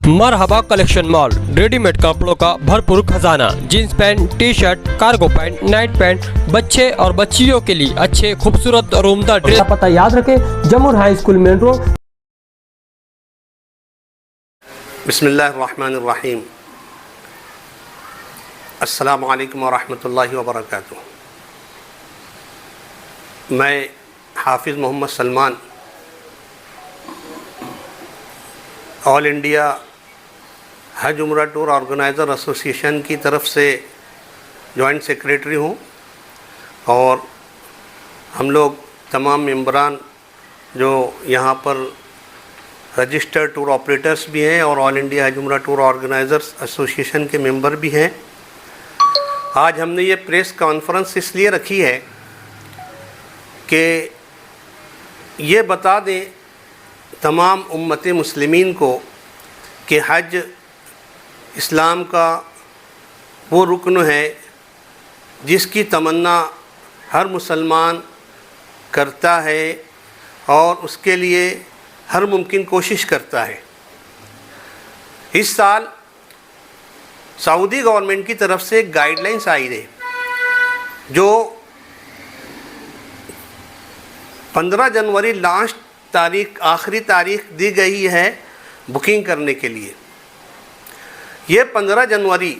मरहबा collection mall, readymade कपड़ों का भरपूर खजाना, jeans pant, T shirt, cargo pant, night pant, बच्चे और बच्चियों के लिए अच्छे खूबसूरत और उम्दा ड्रेस। पता याद रखें, जमुर हाई स्कूल मेन रोड। बिस्मिल्लाहिर्रहमानिर्रहीम। अस्सलामु अलैकुम वरहमतुल्लाहि वबरकातुहू। मैं हाफिज़ मोहम्मद सलमान ऑल इंडिया हज उम्रा टूर ऑर्गेनाइज़र एसोसिएशन की तरफ से जॉइंट सेक्रेटरी हूँ और हम लोग तमाम मेंबरान जो यहाँ पर रजिस्टर्ड टूर ऑपरेटर्स भी हैं और ऑल इंडिया हज उम्रा टूर ऑर्गेनाइज़र्स एसोसिएशन के मेंबर भी हैं। आज हमने ये प्रेस कॉन्फ्रेंस इसलिए रखी है कि ये बता दें तमाम उम्मत मुस्लिमीन को कि हज इस्लाम का वो रुकन है जिसकी तमन्ना हर मुसलमान करता है और उसके लिए हर मुमकिन कोशिश करता है। इस साल सऊदी गवर्नमेंट की तरफ से एक गाइडलाइंस आई है जो 15 जनवरी लास्ट तारीख आखिरी तारीख दी गई है बुकिंग करने के लिए। ये 15 जनवरी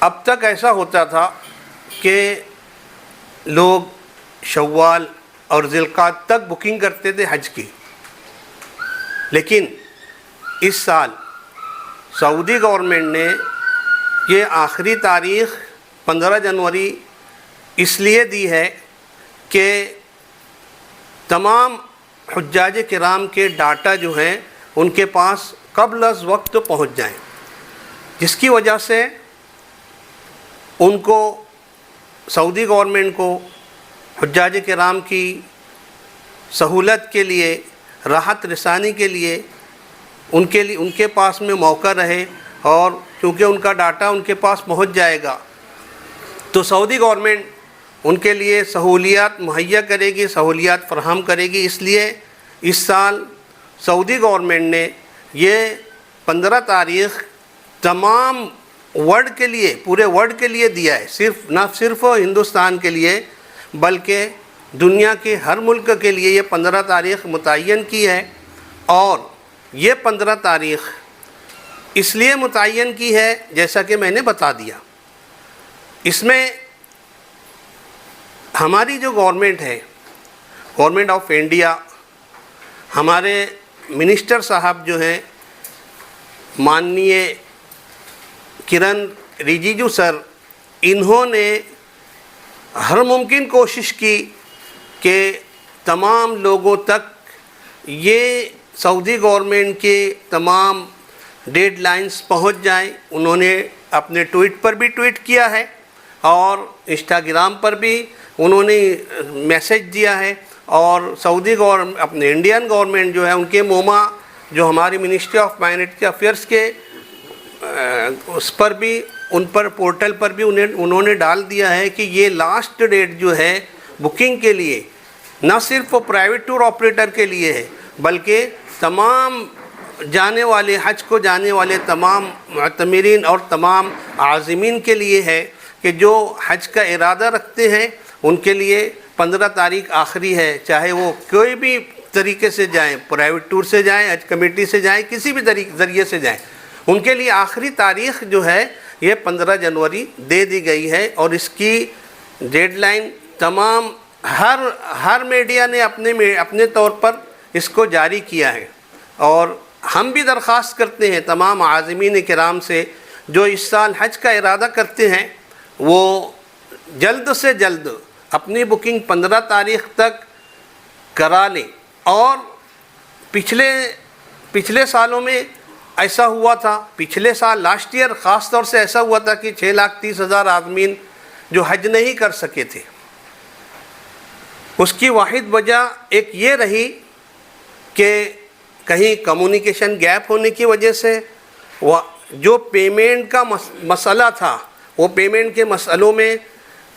अब तक ऐसा होता था कि लोग शव्वाल और ज़िलक़ाद तक बुकिंग करते थे हज की, लेकिन इस साल सऊदी गवर्नमेंट ने ये आखिरी तारीख़ 15 जनवरी इसलिए दी है कि तमाम हुज्जाज किराम के डाटा जो हैं उनके पास कब्ल अज़ वक्त पहुँच जाएं, जिसकी वजह से उनको सऊदी गवर्नमेंट को हुज्जाज किराम की सहूलत के लिए, राहत रसानी के लिए उनके पास में मौका रहे और क्योंकि उनका डाटा उनके पास पहुंच जाएगा तो सऊदी गवर्नमेंट उनके लिए सहूलियात मुहैया करेगी, सहूलियात फ़राहम करेगी। इसलिए इस साल सऊदी गवर्नमेंट ने ये 15 तारीख़ तमाम वर्ल्ड के लिए, पूरे वर्ल्ड के लिए दिया है, ना सिर्फ हिंदुस्तान के लिए बल्कि दुनिया के हर मुल्क के लिए ये 15 तारीख़ मुतय्यन की है। और ये 15 तारीख़ इसलिए मुतय्यन की है जैसा कि मैंने बता दिया। इसमें हमारी जो गवर्नमेंट है, गवर्नमेंट ऑफ इंडिया, हमारे मिनिस्टर साहब जो हैं माननीय किरण रिजिजू सर, इन्होंने हर मुमकिन कोशिश की कि तमाम लोगों तक ये सऊदी गवर्नमेंट के तमाम डेडलाइंस पहुंच जाएं। उन्होंने अपने ट्वीट पर भी ट्वीट किया है और इंस्टाग्राम पर भी उन्होंने मैसेज दिया है और सऊदी गवर्नमेंट, अपने इंडियन गवर्नमेंट जो है उनके मोमा जो हमारी मिनिस्ट्री ऑफ माइनॉरिटी अफेयर्स के उस पर भी, उन पर पोर्टल पर भी उन्होंने डाल दिया है कि ये लास्ट डेट जो है बुकिंग के लिए न सिर्फ प्राइवेट टूर ऑपरेटर के लिए है बल्कि तमाम जाने वाले, हज को जाने वाले तमाम मुअतमिरीन और तमाम आज़िमीन के लिए है कि जो हज का इरादा रखते हैं उनके लिए 15 तारीख़ आखिरी है। चाहे वो कोई भी तरीके से जाएं, प्राइवेट टूर से जाएं, हज कमेटी से जाएं, किसी भी ज़रिए से जाएं, उनके लिए आखिरी तारीख़ जो है ये 15 जनवरी दे दी गई है। और इसकी डेडलाइन तमाम हर मीडिया ने अपने तौर पर इसको जारी किया है। और हम भी दरख्वास्त करते हैं तमाम आज़िमीन किराम से जो इस साल हज का इरादा करते हैं वो जल्द से जल्द अपनी बुकिंग 15 तारीख़ तक करा लें। और पिछले सालों में ऐसा हुआ था, पिछले साल लास्ट ईयर ख़ास तौर से ऐसा हुआ था कि 6,30,000 आदमीन जो हज नहीं कर सके थे। उसकी वाहिद वजह एक ये रही कि कहीं कम्युनिकेशन गैप होने की वजह से वह जो पेमेंट का मसला था, वो पेमेंट के मसलों में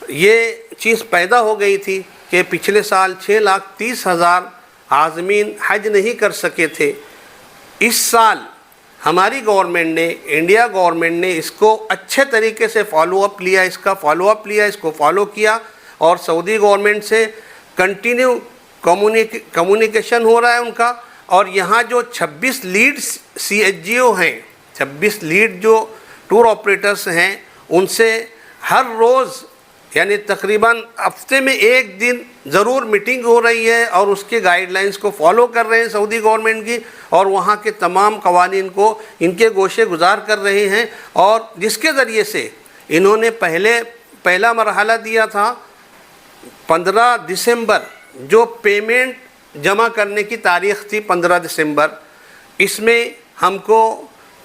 ये चीज़ पैदा हो गई थी कि पिछले साल 6,30,000 आज़मीन हज नहीं कर सके थे। इस साल हमारी गवर्नमेंट ने, इंडिया गवर्नमेंट ने इसको अच्छे तरीके से फॉलोअप लिया, इसको फॉलो किया और सऊदी गवर्नमेंट से कंटिन्यू कम्युनिकेशन हो रहा है उनका। और यहाँ जो 26 लीड CHGO हैं, 26 लीड जो टूर ऑपरेटर्स हैं, उनसे हर रोज़ यानी तकरीबन हफ्ते में एक दिन ज़रूर मीटिंग हो रही है और उसके गाइडलाइंस को फॉलो कर रहे हैं सऊदी गवर्नमेंट की, और वहाँ के तमाम कवानीन को इनके गोशे गुजार कर रहे हैं। और जिसके ज़रिए से इन्होंने पहला मरहला दिया था 15 दिसंबर, जो पेमेंट जमा करने की तारीख़ थी 15 दिसंबर, इसमें हमको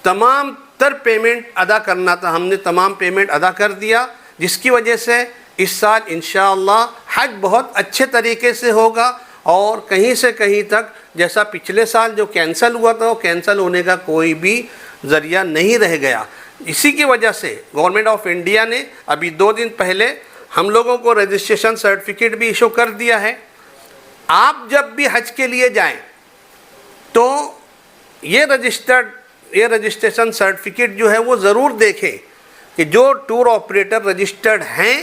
तमाम तर पेमेंट अदा करना था। हमने तमाम पेमेंट अदा कर दिया, जिसकी वजह से इस साल इंशाअल्लाह हज बहुत अच्छे तरीके से होगा और कहीं से कहीं तक जैसा पिछले साल जो कैंसिल हुआ था वो कैंसिल होने का कोई भी ज़रिया नहीं रह गया। इसी की वजह से गवर्नमेंट ऑफ इंडिया ने अभी 2 दिन पहले हम लोगों को रजिस्ट्रेशन सर्टिफिकेट भी इशू कर दिया है। आप जब भी हज के लिए जाएं तो ये रजिस्ट्रेशन सर्टिफिकेट जो है वो ज़रूर देखें कि जो टूर ऑपरेटर रजिस्टर्ड हैं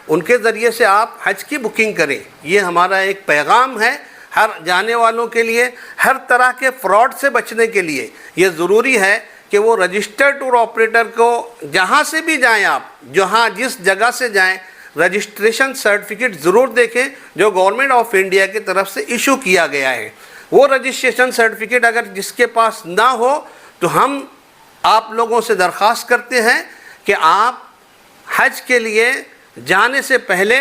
उनके ज़रिए से आप हज की बुकिंग करें। ये हमारा एक पैगाम है हर जाने वालों के लिए। हर तरह के फ्रॉड से बचने के लिए ये ज़रूरी है कि वो रजिस्टर्ड टूर ऑपरेटर को जहाँ से भी जाएं, आप जहाँ जिस जगह से जाएं, रजिस्ट्रेशन सर्टिफिकेट ज़रूर देखें जो गवर्नमेंट ऑफ इंडिया की तरफ से इशू किया गया है। वो रजिस्ट्रेशन सर्टिफिकेट अगर जिसके पास ना हो तो हम आप लोगों से दरख्वास्त करते हैं कि आप हज के लिए जाने से पहले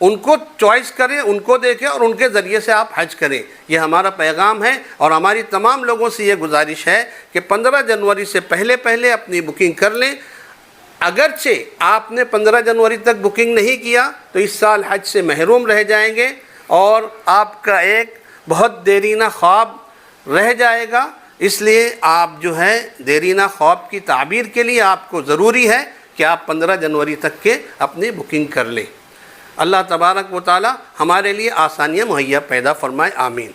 उनको चॉइस करें, उनको देखें और उनके ज़रिए से आप हज करें। ये हमारा पैगाम है और हमारी तमाम लोगों से ये गुजारिश है कि 15 जनवरी से पहले अपनी बुकिंग कर लें। अगरचे आपने 15 जनवरी तक बुकिंग नहीं किया तो इस साल हज से महरूम रह जाएंगे और आपका एक बहुत देरीना ख्वाब रह जाएगा। इसलिए आप जो है देरीना ख्वाब की ताबीर के लिए आपको ज़रूरी है कि आप 15 जनवरी तक के अपनी बुकिंग कर लें। अल्लाह तबारक व तआला हमारे लिए आसानियाँ मुहैया पैदा फरमाए, आमीन।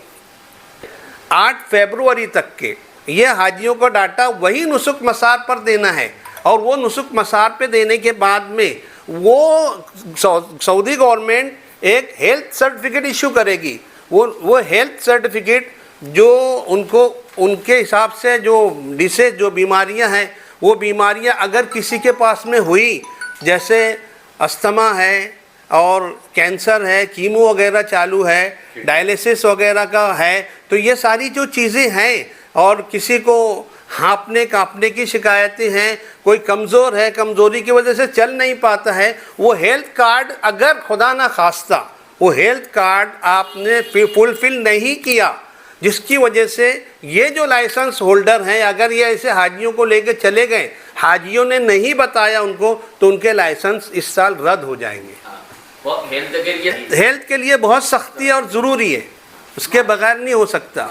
8 फरवरी तक के ये हाजियों का डाटा वही नुसुक मसार पर देना है और वो नुसुक मसार पे देने के बाद में वो सऊदी गवर्नमेंट एक हेल्थ सर्टिफिकेट इशू करेगी। वो हेल्थ सर्टिफिकेट जो उनको उनके हिसाब से जो डिसेज जो बीमारियां हैं, वो बीमारियां अगर किसी के पास में हुई, जैसे अस्थमा है और कैंसर है, कीमो वगैरह चालू है, डायलिसिस वगैरह का है, तो ये सारी जो चीज़ें हैं, और किसी को हाँपने काँपने की शिकायतें हैं, कोई कमज़ोर है, कमज़ोरी की वजह से चल नहीं पाता है, वो हेल्थ कार्ड अगर खुदा ना खास्ता वो हेल्थ कार्ड आपने फुलफ़िल नहीं किया, जिसकी वजह से ये जो लाइसेंस होल्डर हैं अगर ये ऐसे हाजियों को लेकर चले गए, हाजियों ने नहीं बताया उनको, तो उनके लाइसेंस इस साल रद्द हो जाएंगे। हेल्थ के लिए बहुत सख्ती और ज़रूरी है, उसके बगैर नहीं हो सकता।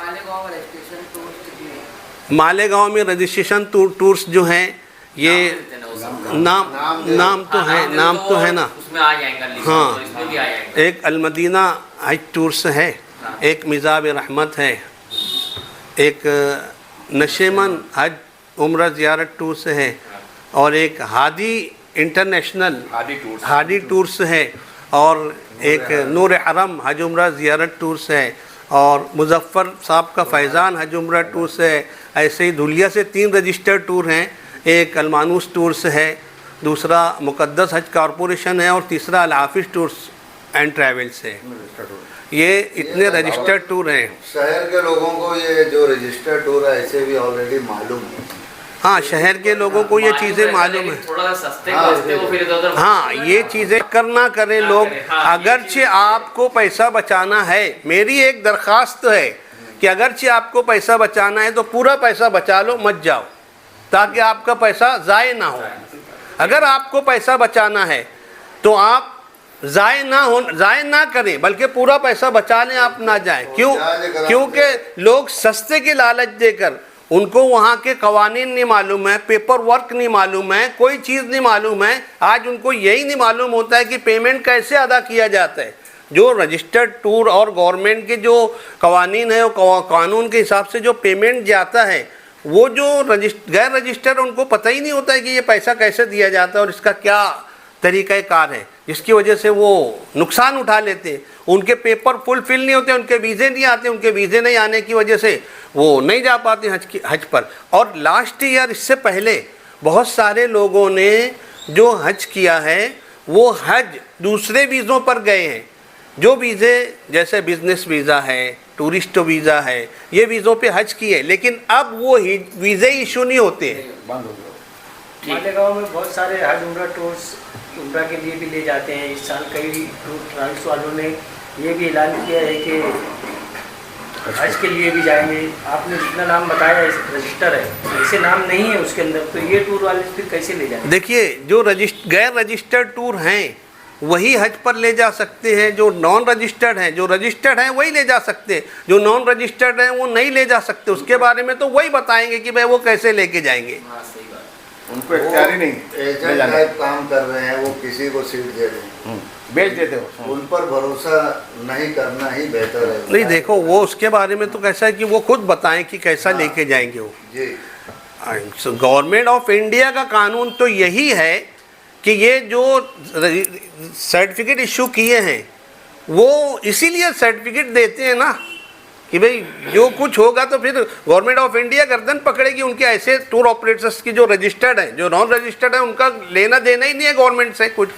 मालेगांव में रजिस्ट्रेशन टूर्स जो हैं ये नाम तो है ना, उसमें आ जाएगा, हाँ, तो इसमें भी आ जाएगा। एक अलमदीना हज टूर्स है, एक मिज़ाब रहमत है, एक नशेमन हज उम्र ज़ियारत टूर्स है, और एक हादी इंटरनेशनल हादी टूर्स है, और एक नूर हरम हज उम्र ज़ियारत टूर्स है, और मुजफ्फ़र साहब का फैज़ान हज उम्र टूर्स है। ऐसे ही धुलिया से 3 रजिस्टर्ड टूर हैं, एक अलमानूस टूर्स है, दूसरा मुक़द्दस हज कॉरपोरेशन है, और तीसरा अल हाफिज़ टूर्स एंड ट्रैवल्स है। ये इतने रजिस्टर्ड टूर हैं। शहर के लोगों को ये जो रजिस्टर्ड टूर है ऐसे भी ऑलरेडी मालूम है। हाँ, शहर के लोगों को ये चीज़ें मालूम है। थोड़ा सस्ते वो फिर इधर-उधर हाँ, ये चीज़ें करना करें लोग। अगरचे आपको पैसा बचाना है, मेरी एक दरख्वास्त तो है कि अगरचे आपको पैसा बचाना है तो पूरा पैसा बचा लो, मत जाओ, ताकि आपका पैसा ज़ाय ना हो। अगर आपको पैसा बचाना है तो आप ज़ाय ना करें, बल्कि पूरा पैसा बचा लें, आप ना जाएं। क्यों? क्योंकि लोग सस्ते की लालच देकर, उनको वहाँ के कवानीन नहीं मालूम है, पेपर वर्क नहीं मालूम है, कोई चीज़ नहीं मालूम है। आज उनको यही नहीं मालूम होता है कि पेमेंट कैसे अदा किया जाता है। जो रजिस्टर्ड टूर और गवर्नमेंट के जो कवानीन है, वो कानून के हिसाब से जो पेमेंट जाता है वो जो गैर रजिस्टर्ड उनको पता ही नहीं होता है कि ये पैसा कैसे दिया जाता है और इसका क्या तरीक़ाकार है, जिसकी वजह से वो नुकसान उठा लेते हैं। उनके पेपर फुलफिल नहीं होते, उनके वीज़े नहीं आते, उनके वीज़े नहीं आने की वजह से वो नहीं जा पाते हज पर। और लास्ट ईयर इससे पहले बहुत सारे लोगों ने जो हज किया है वो हज दूसरे वीज़ों पर गए हैं, जो वीज़े जैसे बिज़नेस वीज़ा है, टूरिस्ट वीज़ा है, ये वीज़ों पे हज किए, लेकिन अब वो वीज़े इशू नहीं होते हैं। बंद हो गया। मालेगांव में बहुत सारे हज उम्रा टूर्स उम्रा के लिए भी ले जाते हैं। इस साल कई टूर ट्रांस वालों ने ये भी ऐलान किया है कि हज के लिए भी जाएंगे। आपने जितना नाम बताया इस रजिस्टर है, ऐसे नाम नहीं है उसके अंदर, तो ये टूर वाले फिर कैसे ले जाएंगे? देखिए, जो गैर रजिस्टर्ड टूर हैं वही हज पर ले जा सकते हैं, जो नॉन रजिस्टर्ड हैं, जो रजिस्टर्ड हैं वही ले जा सकते हैं, जो नॉन रजिस्टर्ड हैं वो नहीं ले जा सकते। उसके बारे में तो वही बताएंगे कि भाई वो कैसे लेके जाएंगे। हाँ सही बात। उनको इख्तियार ही नहीं, एजेंट टाइप काम कर रहे हैं, वो किसी को सीट दे रहे हैं, बेच देते हो। उन पर भरोसा नहीं करना ही बेहतर है। नहीं, देखो वो उसके बारे में तो कैसा है कि वो खुद बताएं कि कैसा लेके जाएंगे वो। जी, गवर्नमेंट ऑफ इंडिया का कानून तो यही है कि ये जो सर्टिफिकेट इशू किए हैं वो इसीलिए सर्टिफिकेट देते हैं ना कि भाई जो कुछ होगा तो फिर गवर्नमेंट ऑफ इंडिया गर्दन पकड़ेगी। उनके ऐसे टूर ऑपरेटर्स की जो रजिस्टर्ड हैं, जो नॉन रजिस्टर्ड हैं, उनका लेना देना ही नहीं है गवर्नमेंट से कुछ।